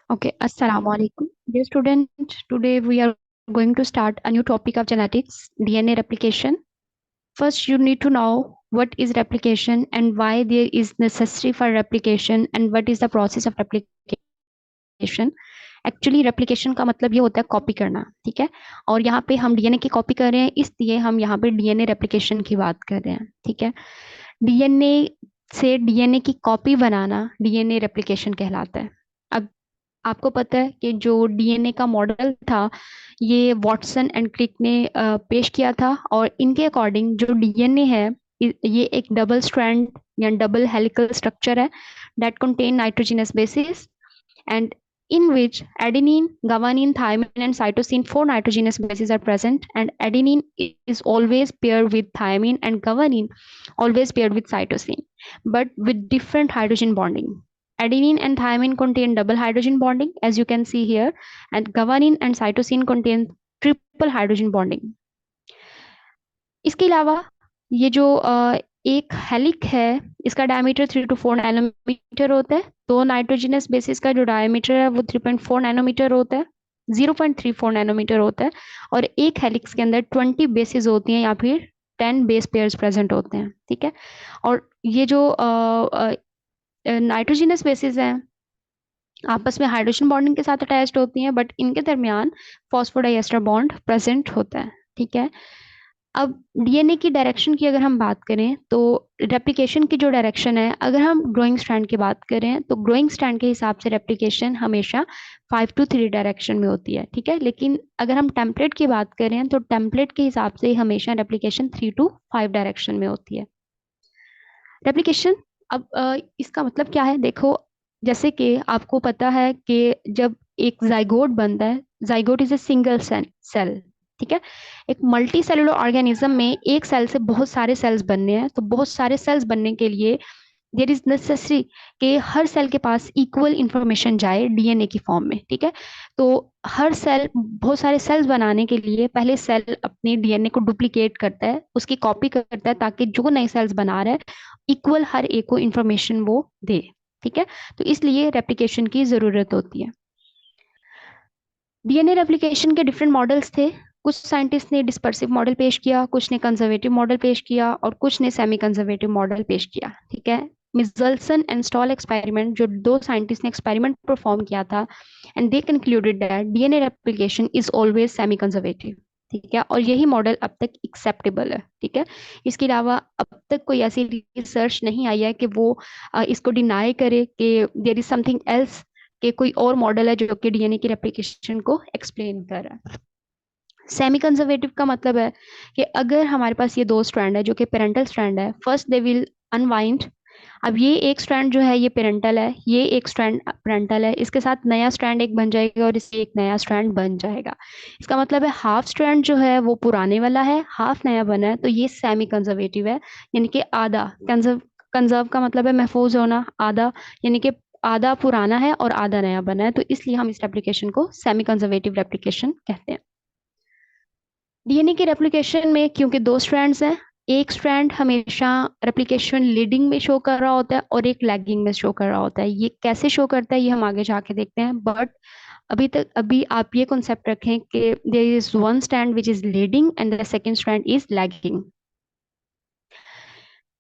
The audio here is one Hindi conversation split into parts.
Okay, Assalamu alaikum. Dear student, today we are going to start a new topic of genetics, DNA replication. First, you need to know what is replication and why there is necessary for replication and what is the process of replication. Actually replication का मतलब ये होता है कॉपी करना, ठीक है। और यहाँ पे हम डीएनए की कॉपी कर रहे हैं, इसलिए हम यहाँ पे डीएनए रेप्लिकेशन की बात कर रहे हैं, ठीक है। डीएनए से डीएनए की कॉपी बनाना डीएनए रेप्लिकेशन कहलाता है। अब आपको पता है कि जो डीएनए का मॉडल था ये वॉटसन एंड क्रिक ने पेश किया था, और इनके अकॉर्डिंग जो डीएनए है ये एक डबल स्ट्रैंड या डबल हेलिकल स्ट्रक्चर है that contain nitrogenous bases and in which adenine, guanine, thymine, and cytosine, four nitrogenous bases are present, and adenine is always paired with thymine, and guanine always paired with cytosine, but with different hydrogen bonding. Adenine and thymine contain double hydrogen bonding, as you can see here, and guanine and cytosine contain triple hydrogen bonding. इसके अलावा ये जो एक हेलिक है इसका डायमीटर 3 to 4 नैनोमीटर होता है। तो नाइट्रोजनस बेसिस का जो डायमीटर है वो 3.4 नैनोमीटर होता है, 0.34 नैनोमीटर होता है। और एक हेलिक्स के अंदर 20 बेसिस होती हैं या फिर 10 बेस पेयर्स प्रेजेंट होते हैं, ठीक है। और ये जो नाइट्रोजनस बेसिस हैं आपस में हाइड्रोजन बॉन्डिंग के साथ अटैच्ड होती हैं, बट इनके दरमियान फॉस्फोडाइएस्टर बॉन्ड प्रेजेंट होता है, ठीक है। अब डीएनए की डायरेक्शन की अगर हम बात करें तो रेप्लिकेशन की जो डायरेक्शन है, अगर हम ग्रोइंग स्ट्रैंड की बात करें तो ग्रोइंग स्ट्रैंड के हिसाब से रेप्लिकेशन हमेशा 5 to 3 डायरेक्शन में होती है, ठीक है। लेकिन अगर हम टेम्पलेट की बात करें तो टेम्पलेट के हिसाब से हमेशा रेप्लिकेशन 3 to 5 डायरेक्शन में होती है। रेप्लिकेशन अब इसका मतलब क्या है, देखो जैसे कि आपको पता है कि जब एक जाइगोट बनता है, zygote is a single cell, ठीक है। एक मल्टी सेलुलर ऑर्गेनिज्म में एक सेल से बहुत सारे सेल्स बनने हैं, तो बहुत सारे सेल्स बनने के लिए देयर इज नेसेसरी कि हर सेल के पास इक्वल इंफॉर्मेशन जाए डीएनए की फॉर्म में, ठीक है। तो हर सेल, बहुत सारे सेल्स बनाने के लिए पहले सेल अपने डीएनए को डुप्लीकेट करता है, उसकी कॉपी करता है, ताकि जो नए सेल्स बना रहे इक्वल हर एक को इंफॉर्मेशन वो दे, ठीक है। तो इसलिए रेप्लिकेशन की जरूरत होती है। डीएनए रेप्लिकेशन के डिफरेंट मॉडल्स थे। कुछ साइंटिस्ट ने डिस्पर्सिव मॉडल पेश किया, कुछ ने कंजर्वेटिव मॉडल पेश किया और कुछ ने सेमी कंजर्वेटिव मॉडल पेश किया, ठीक है। मिजल्सन एंड स्टॉल एक्सपेरिमेंट, जो दो साइंटिस्ट ने एक्सपेरिमेंट परफॉर्म किया था, and they concluded that DNA replication is always semi conservative, ठीक है। और यही मॉडल अब तक एक्सेप्टेबल है, ठीक है। इसके अलावा अब तक कोई ऐसी रिसर्च नहीं आई है कि वो इसको डिनाई करे कि देयर इज समथिंग एल्स, कि कोई और मॉडल है जो कि डीएनए की रेप्लिकेशन को एक्सप्लेन कर रहा है। सेमी कंजर्वेटिव का मतलब है कि अगर हमारे पास ये दो स्ट्रैंड है जो कि पेरेंटल स्ट्रैंड है, फर्स्ट दे विल अनवाइंड। अब ये एक स्ट्रैंड जो है ये पेरेंटल है, ये एक स्ट्रैंड पेरेंटल है, इसके साथ नया स्ट्रैंड एक बन जाएगा और इससे एक नया स्ट्रैंड बन जाएगा। इसका मतलब है हाफ स्ट्रैंड जो है वो पुराने वाला है, हाफ नया बना है, तो ये सेमी कंजर्वेटिव है। यानी कि आधा कंजर्व, कंजर्व का मतलब है महफूज होना, आधा यानी कि आधा पुराना है और आधा नया बना है, तो इसलिए हम इस रेप्लिकेशन को सेमी कंजर्वेटिव रेप्लिकेशन कहते हैं। डीएनए के रेप्लिकेशन में क्योंकि दो स्ट्रैंड्स हैं, एक स्ट्रैंड हमेशा रेप्लिकेशन लीडिंग में शो कर रहा होता है और एक लैगिंग में शो कर रहा होता है। ये कैसे शो करता है ये हम आगे जाके देखते हैं, बट अभी आप ये कॉन्सेप्ट रखें कि there is one strand which is leading and the second strand is lagging.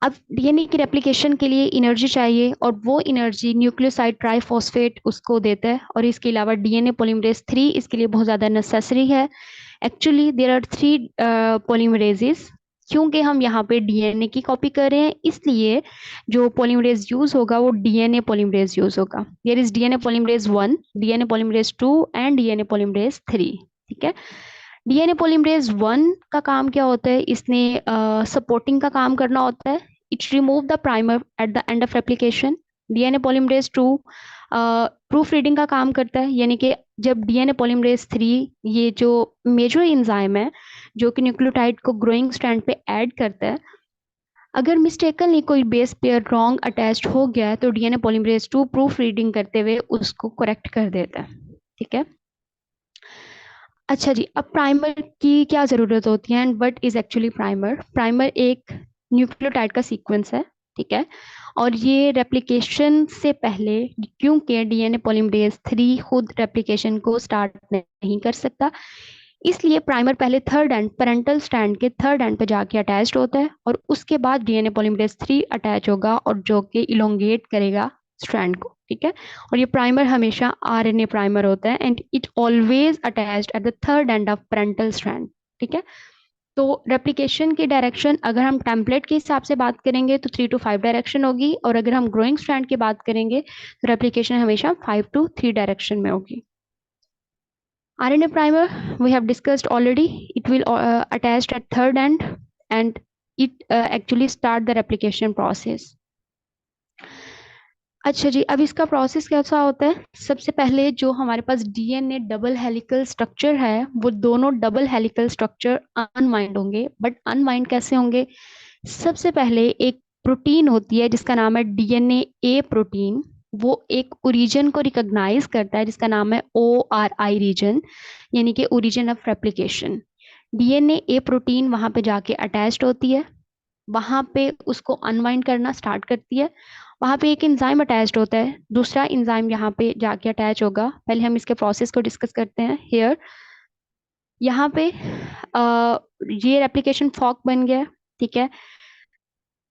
अब डीएनए की रेप्लिकेशन के लिए एनर्जी चाहिए, और वो एनर्जी न्यूक्लियोसाइड ट्राइफॉस्फेट उसको देता है, और इसके अलावा डीएनए पॉलीमरेज 3 इसके लिए बहुत ज़्यादा नेसेसरी है। एक्चुअली देयर आर 3 पॉलीमरेजेस, क्योंकि हम यहाँ पे डीएनए की कॉपी कर रहे हैं, इसलिए जो पॉलीमरेज यूज होगा वो डीएनए पॉलीमरेज यूज होगा। There is DNA polymerase 1, DNA polymerase 2 and DNA polymerase 3, ठीक है। डीएनए पॉलीमरेज 1 का काम क्या होता है, इसने सपोर्टिंग का काम करना होता है। It remove the primer at the end of replication. DNA polymerase 2 proof reading का काम करता है, यानी कि जब डीएनए पॉलीमरेज 3 ये जो मेजर एंजाइम है जो कि न्यूक्लियोटाइड को ग्रोइंग स्ट्रैंड पे ऐड करता है, अगर मिस्टेकनली कोई बेस पेयर रॉन्ग अटैच्ड हो गया है तो डीएनए पॉलीमरेज 2 प्रूफ रीडिंग करते हुए उसको करेक्ट कर देता है, ठीक है। अच्छा जी, अब प्राइमर की क्या जरूरत होती है and what is actually primer. Primer एक न्यूक्लियोटाइड का सीक्वेंस है, ठीक है। और ये रेप्लिकेशन से पहले, क्योंकि डीएनए पॉलीमरेज 3 खुद रेप्लिकेशन को स्टार्ट नहीं कर सकता, इसलिए प्राइमर पहले थर्ड एंड पेरेंटल स्ट्रैंड के थर्ड एंड पे जाके अटैच्ड होता है और उसके बाद डीएनए पॉलीमरेज 3 अटैच होगा और जो कि इलोंगेट करेगा स्ट्रैंड को, ठीक है। और ये प्राइमर हमेशा आरएनए प्राइमर होता है and it always attached at the third end of parental strand, ठीक है। तो रेप्लिकेशन की डायरेक्शन अगर हम टेम्पलेट के हिसाब से बात करेंगे तो 3 to 5 डायरेक्शन होगी, और अगर हम ग्रोइंग स्ट्रैंड की बात करेंगे तो रेप्लिकेशन हमेशा 5 to 3 डायरेक्शन में होगी। RNA primer we have discussed already. It will attached at third end and it actually start the replication process. अच्छा जी, अब इसका प्रोसेस कैसा होता है? सबसे पहले जो हमारे पास डीएनए डबल हेलिकल स्ट्रक्चर है, वो दोनों डबल हेलिकल स्ट्रक्चर अनवाइंड होंगे। बट अनवाइंड कैसे होंगे? सबसे पहले एक प्रोटीन होती है जिसका नाम है डीएनए ए प्रोटीन, वो एक ओरिजिन को रिकॉग्नाइज करता है जिसका नाम है ORI रीजन, यानी कि origin of replication. DNA A protein वहां पे जाके अटैच्ड होती है, वहां पे उसको अनवाइंड करना स्टार्ट करती है। वहां पे एक एंजाइम अटैच्ड होता है, दूसरा एंजाइम यहाँ पे जाके अटैच होगा। पहले हम इसके प्रोसेस को डिस्कस करते हैं। हियर यहाँ पे ये रेप्लिकेशन फॉर्क बन गया, ठीक है।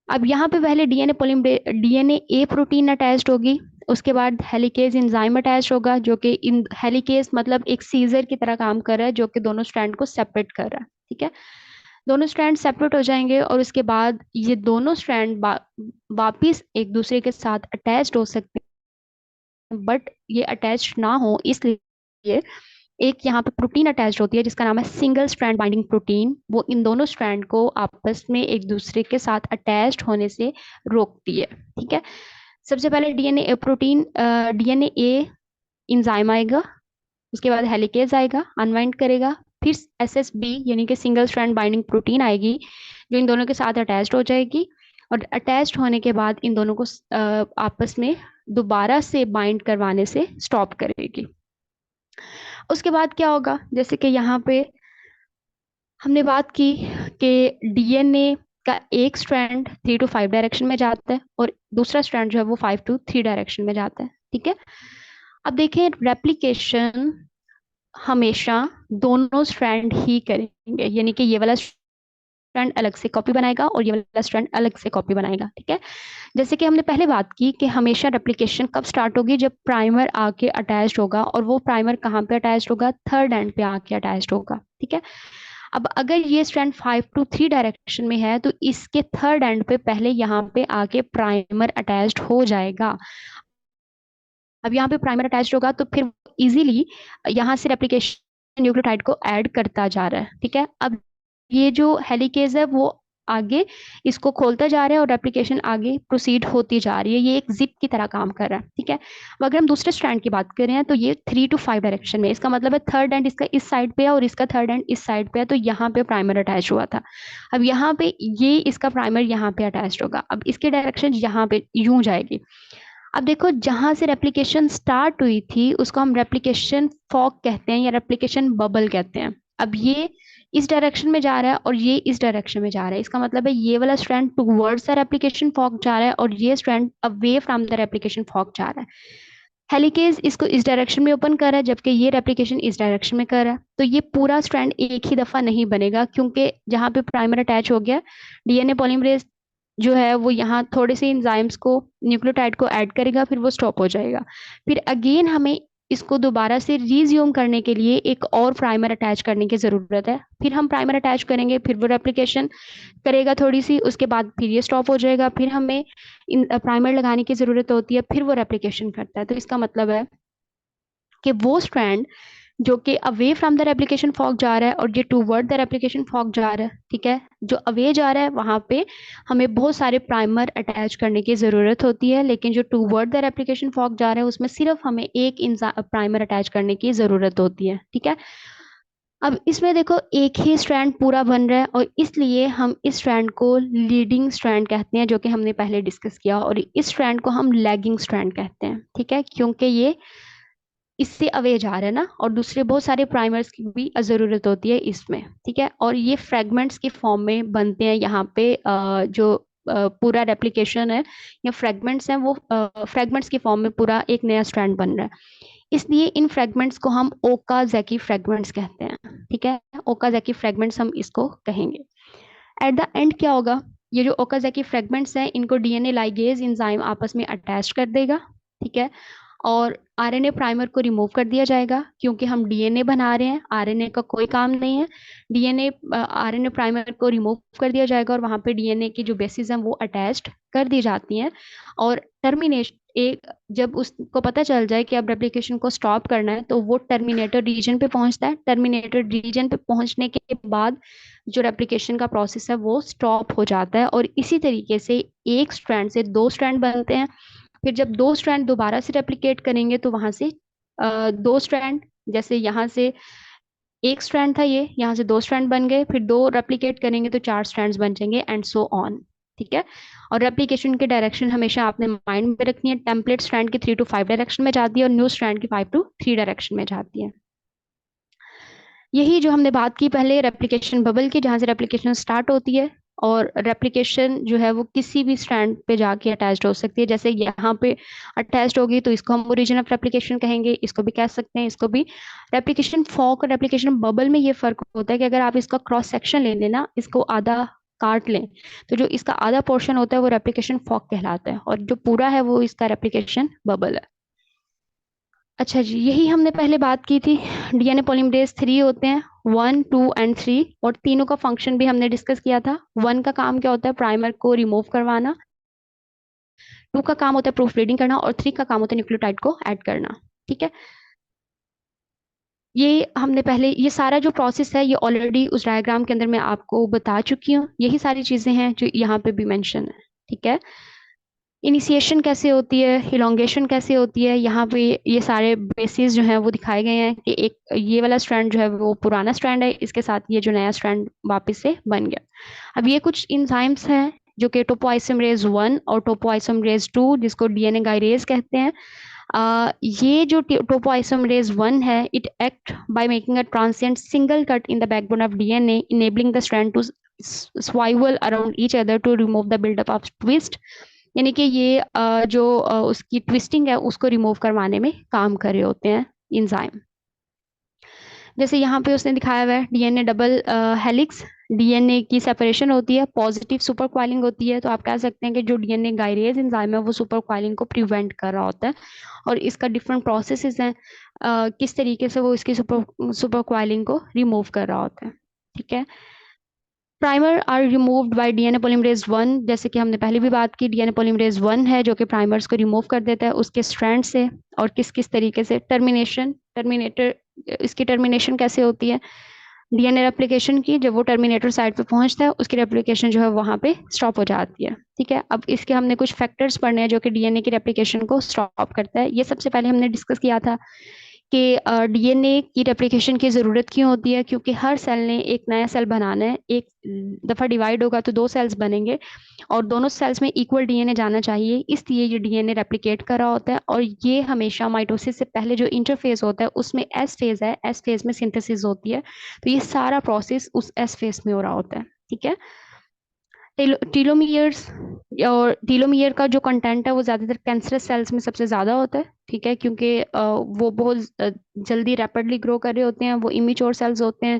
अब यहाँ पे पहले डीएनए ए प्रोटीन अटैच्ड होगी, उसके बाद हेलिकेज एंजाइम अटैच होगा, जो कि इन हेलिकेज मतलब एक सीजर की तरह काम कर रहा है, जो कि दोनों स्ट्रैंड को सेपरेट कर रहा है, ठीक है। दोनों स्ट्रैंड सेपरेट हो जाएंगे और उसके बाद ये दोनों स्ट्रैंड वापिस एक दूसरे के साथ अटैच्ड हो सकते हैं, बट ये अटैच ना हो इसलिए एक यहाँ पे प्रोटीन अटैच होती है जिसका नाम है सिंगल स्ट्रैंड बाइंडिंग प्रोटीन। वो इन दोनों स्ट्रैंड को आपस में एक दूसरे के साथ अटैच्ड होने से रोकती है, ठीक है। सबसे पहले डीएनए ए इंजाइम आएगा, उसके बाद हेलिकेज आएगा, अनवाइंड करेगा, फिर SSB यानी कि सिंगल स्ट्रैंड बाइंडिंग प्रोटीन आएगी जो इन दोनों के साथ अटैच्ड हो जाएगी, और अटैच्ड होने के बाद इन दोनों को आपस में दोबारा से बाइंड करवाने से स्टॉप करेगी। उसके बाद क्या होगा? जैसे कि यहाँ पे हमने बात की कि डीएनए का एक स्ट्रैंड 3 to 5 डायरेक्शन में जाता है और दूसरा स्ट्रैंड जो है वो 5 to 3 डायरेक्शन में जाता है, ठीक है। अब देखें, रेप्लिकेशन हमेशा दोनों स्ट्रैंड ही करेंगे, यानी कि ये वाला स्ट्रैंड अलग से कॉपी बनाएगा और ये वाला स्ट्रैंड अलग से कॉपी बनाएगा, ठीक है। जैसे कि हमने पहले बात की कि हमेशा रेप्लिकेशन कब स्टार्ट होगी? जब प्राइमर आके अटैच्ड होगा, और वो प्राइमर कहाँ पे अटैच्ड होगा? थर्ड एंड पे आके अटैच्ड होगा, ठीक है। अब अगर ये स्ट्रैंड 5 to 3 डायरेक्शन में है तो इसके थर्ड एंड पे पहले यहाँ पे आके प्राइमर अटैच्ड हो जाएगा। अब यहाँ पे प्राइमर अटैच्ड होगा तो फिर इजीली यहाँ से रेप्लिकेशन न्यूक्लियोटाइड को ऐड करता जा रहा है, ठीक है। अब ये जो हेलिकेज है वो आगे इसको खोलता जा रहा है और रेप्लिकेशन आगे प्रोसीड होती जा रही है, ये एक जिप की तरह काम कर रहा है, ठीक है। अब अगर हम दूसरे स्ट्रैंड की बात करें तो ये 3 to 5 डायरेक्शन में, इसका मतलब है थर्ड एंड इसका इस साइड पे है और इसका थर्ड एंड इस साइड पे है, तो यहाँ पे प्राइमर अटैच हुआ था। अब यहाँ पे ये इसका प्राइमर यहाँ पे अटैच होगा, अब इसकी डायरेक्शन यहाँ पे यूं जाएगी। अब देखो, जहां से रेप्लिकेशन स्टार्ट हुई थी उसको हम रेप्लिकेशन फॉग कहते हैं या रेप्लिकेशन बबल कहते हैं। अब ये इस डायरेक्शन में जा रहा है और ये इस डायरेक्शन में जा रहा है, इसका मतलब है ये वाला strand towards the replication fog जा रहा है और ये strand away from the replication fog जा रहा है। हेलिकेज इसको इस डायरेक्शन में ओपन कर रहा है जबकि ये रेप्लिकेशन इस डायरेक्शन में कर रहा है, तो ये पूरा स्ट्रैंड एक ही दफा नहीं बनेगा, क्योंकि जहां पे प्राइमर अटैच हो गया, डीएनए पॉलीमरेज जो है वो यहाँ थोड़े से एंजाइम्स को न्यूक्लियोटाइड को ऐड करेगा, फिर वो स्टॉप हो जाएगा। फिर अगेन हमें इसको दोबारा से रिज्यूम करने के लिए एक और प्राइमर अटैच करने की जरूरत है। फिर हम प्राइमर अटैच करेंगे, फिर वो रेप्लिकेशन करेगा थोड़ी सी, उसके बाद फिर ये स्टॉप हो जाएगा, फिर हमें प्राइमर लगाने की जरूरत होती है, फिर वो रेप्लिकेशन करता है। तो इसका मतलब है कि वो स्ट्रैंड जो कि away from the replication fog जा रहा है और ये टूवर्ड द रेप्लिकेशन फॉग जा रहा है, ठीक है। जो अवे जा रहा है वहां पे हमें बहुत सारे प्राइमर अटैच करने की जरूरत होती है, लेकिन जो टूवर्ड द रेप्लिकेशन फॉग जा रहा है उसमें सिर्फ हमें एक प्राइमर अटैच करने की जरूरत होती है, ठीक है। अब इसमें देखो, एक ही स्ट्रैंड पूरा बन रहा है और इसलिए हम इस स्ट्रैंड को लीडिंग स्ट्रैंड कहते हैं, जो कि हमने पहले डिस्कस किया, और इस स्ट्रैंड को हम लैगिंग स्ट्रैंड कहते हैं, ठीक है, क्योंकि ये इससे अवे जा रहा है ना, और दूसरे बहुत सारे प्राइमर्स की भी जरूरत होती है इसमें, ठीक है। और ये फ्रेगमेंट्स के फॉर्म में बनते हैं यहाँ पे, जो पूरा रेप्लिकेशन है या फ्रेगमेंट्स हैं वो फ्रेगमेंट्स की फॉर्म में पूरा एक नया स्ट्रैंड बन रहा है। इसलिए इन फ्रेगमेंट्स को हम ओकाज़की फ्रेगमेंट्स कहते हैं। ठीक है, ओकाज़की फ्रेगमेंट्स हम इसको कहेंगे। एट द एंड क्या होगा, ये जो ओकाज़की फ्रेगमेंट्स हैं इनको डीएनए लाइगेज एंजाइम आपस में अटैच कर देगा। ठीक है, और आरएनए प्राइमर को रिमूव कर दिया जाएगा, क्योंकि हम डीएनए बना रहे हैं, आरएनए का कोई काम नहीं है। डीएनए आरएनए प्राइमर को रिमूव कर दिया जाएगा और वहां पे डीएनए की जो बेसिस हैं वो अटैच्ड कर दी जाती हैं। और टर्मिनेशन एक जब उसको पता चल जाए कि अब रेप्लिकेशन को स्टॉप करना है तो वो टर्मिनेटर रीजन पे पहुंचता है। टर्मिनेटर रीजन पे पहुंचने के बाद जो रेप्लिकेशन का प्रोसेस है वो स्टॉप हो जाता है, और इसी तरीके से एक स्ट्रैंड से दो स्ट्रैंड बनते हैं। फिर जब दो स्ट्रैंड दोबारा से रेप्लिकेट करेंगे तो वहां से दो स्ट्रैंड, जैसे यहाँ से एक स्ट्रैंड था, ये यहाँ से दो स्ट्रैंड बन गए, फिर दो रेप्लिकेट करेंगे तो चार स्ट्रैंड्स बन जाएंगे एंड सो ऑन। ठीक है, और रेप्लिकेशन की डायरेक्शन हमेशा आपने माइंड में रखनी है। टेम्पलेट स्ट्रैंड की 3 to 5 डायरेक्शन में जाती है और न्यू स्ट्रैंड की 5 to 3 डायरेक्शन में जाती है। यही जो हमने बात की पहले रेप्लिकेशन बबल की, जहाँ से रेप्लिकेशन स्टार्ट होती है, और रेप्लिकेशन जो है वो किसी भी स्ट्रैंड पे जाके अटैच्ड हो सकती है। जैसे यहाँ पे अटैच्ड होगी तो इसको हम ओरिजिन ऑफ रेप्लिकेशन कहेंगे, इसको भी कह सकते हैं, इसको भी। रेप्लिकेशन फॉर्क और रेप्लिकेशन बबल में ये फर्क होता है कि अगर आप इसका क्रॉस सेक्शन ले लेना, इसको आधा काट लें, तो जो इसका आधा पोर्शन होता है वो रेप्लिकेशन फॉर्क कहलाता है, और जो पूरा है वो इसका रेप्लिकेशन बबल है। अच्छा जी, यही हमने पहले बात की थी। डीएनए पॉलीमरेज 3 होते हैं, 1, 2 एंड 3, और तीनों का फंक्शन भी हमने डिस्कस किया था। 1 का काम क्या होता है, प्राइमर को रिमूव करवाना। 2 का काम होता है प्रूफ रीडिंग करना, और 3 का काम होता है न्यूक्लियोटाइड को ऐड करना। ठीक है, ये हमने पहले ये सारा जो प्रोसेस है ये ऑलरेडी उस डायग्राम के अंदर मैं आपको बता चुकी हूँ। यही सारी चीजें हैं जो यहाँ पे भी मेंशन है। ठीक है, इनिशिएशन कैसे होती है, इलोंगेशन कैसे होती है, यहाँ पे ये सारे बेसिस जो हैं वो दिखाए गए हैं कि एक ये वाला स्ट्रैंड जो है वो पुराना स्ट्रैंड है, इसके साथ ये जो नया स्ट्रैंड वापस से बन गया। अब ये कुछ इंजाइम्स हैं जो कि टोपोआइसोमरेज 1 और टोपोआइसोमरेज 2, जिसको डीएनए गायरेज कहते हैं। ये जो टोपोआइसोमरेज 1 है, it act by making a transient single cut in the backbone of DNA, enabling the strand to swivel around each other to remove the buildup of twist। यानी कि ये जो उसकी ट्विस्टिंग है उसको रिमूव करवाने में काम कर रहे होते हैं इंजाइम। जैसे यहाँ पे उसने दिखाया हुआ है डीएनए डबल हेलिक्स, डीएनए की सेपरेशन होती है, पॉजिटिव सुपर क्वाइलिंग होती है, तो आप कह सकते हैं कि जो डीएनए गायरेज एंजाइम है वो सुपर क्वाइलिंग को प्रिवेंट कर रहा होता है, और इसका डिफरेंट प्रोसेसेस हैं किस तरीके से वो इसकी सुपर क्वाइलिंग को रिमूव कर रहा होता है। ठीक है, primer are removed by DNA polymerase 1, जैसे कि हमने पहले भी बात की, डीएनए पॉलीमरेज 1 है जो कि प्राइमर्स को रिमूव कर देता है उसके स्ट्रैंड से। और किस किस तरीके से टर्मिनेटर इसकी टर्मिनेशन कैसे होती है, डीएनए रेप्लिकेशन की, जब वो टर्मिनेटर साइड पे पहुंचता है उसकी रेप्लिकेशन जो है वहां पे स्टॉप हो जाती है। ठीक है, अब इसके हमने कुछ फैक्टर्स पढ़ने हैं जो कि डीएनए की रेप्लिकेशन को स्टॉप करता है। ये सबसे पहले हमने डिस्कस किया था कि डीएनए की रेप्लिकेशन की ज़रूरत क्यों होती है, क्योंकि हर सेल ने एक नया सेल बनाना है। एक दफ़ा डिवाइड होगा तो दो सेल्स बनेंगे, और दोनों सेल्स में इक्वल डीएनए जाना चाहिए, इसलिए ये डीएनए रेप्लिकेट कर रहा होता है। और ये हमेशा माइटोसिस से पहले जो इंटरफेज होता है उसमें एस फेज है, एस फेज में सिंथेसिस होती है, तो ये सारा प्रोसेस उस एस फेज में हो रहा होता है। ठीक है, टीलोमियर्स और टीलोमियर का जो कंटेंट है वो ज़्यादातर कैंसरस सेल्स में सबसे ज़्यादा होता है। ठीक है, क्योंकि वो बहुत जल्दी रैपिडली ग्रो कर रहे होते हैं, वो इमेच्योर सेल्स होते हैं,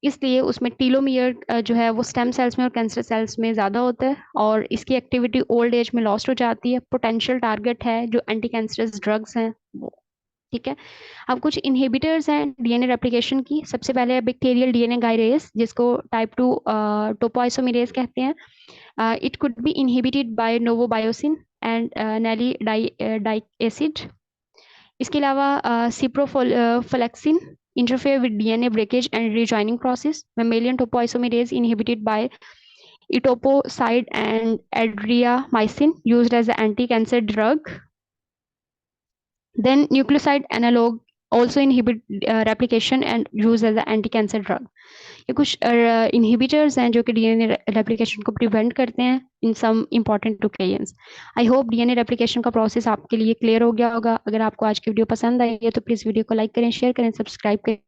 इसलिए उसमें टीलोमियर जो है वो स्टेम सेल्स में और कैंसर सेल्स में ज़्यादा होता है, और इसकी एक्टिविटी ओल्ड एज में लॉस्ट हो जाती है। पोटेंशियल टारगेट है जो एंटी कैंसरस ड्रग्स हैं वो। ठीक है, अब कुछ इनहिबिटर्स हैं डीएनए रेप्लिकेशन की। सबसे पहले है बैक्टीरियल डीएनए गायरेज, जिसको टाइप 2 टोपोइसोमेरेज कहते हैं। It could be inhibited by novobiosine and nalidic acid। इसके अलावा ciprofloxacin interfere with DNA breakage and rejoining process। Mammalian topoisomerase inhibited by etoposide and adriamycin used as an anti-cancer drug। Then nucleoside analog also inhibit replication and use as an anti-cancer drug। ये कुछ इनहिबिटर्स हैं जो कि डीएनए रेप्लिकेशन को प्रिवेंट करते हैं in some important occasions. I hope DNA replication का प्रोसेस आपके लिए क्लियर हो गया होगा। अगर आपको आज की वीडियो पसंद आई है तो प्लीज़ वीडियो को लाइक करें, शेयर करें, सब्सक्राइब करें।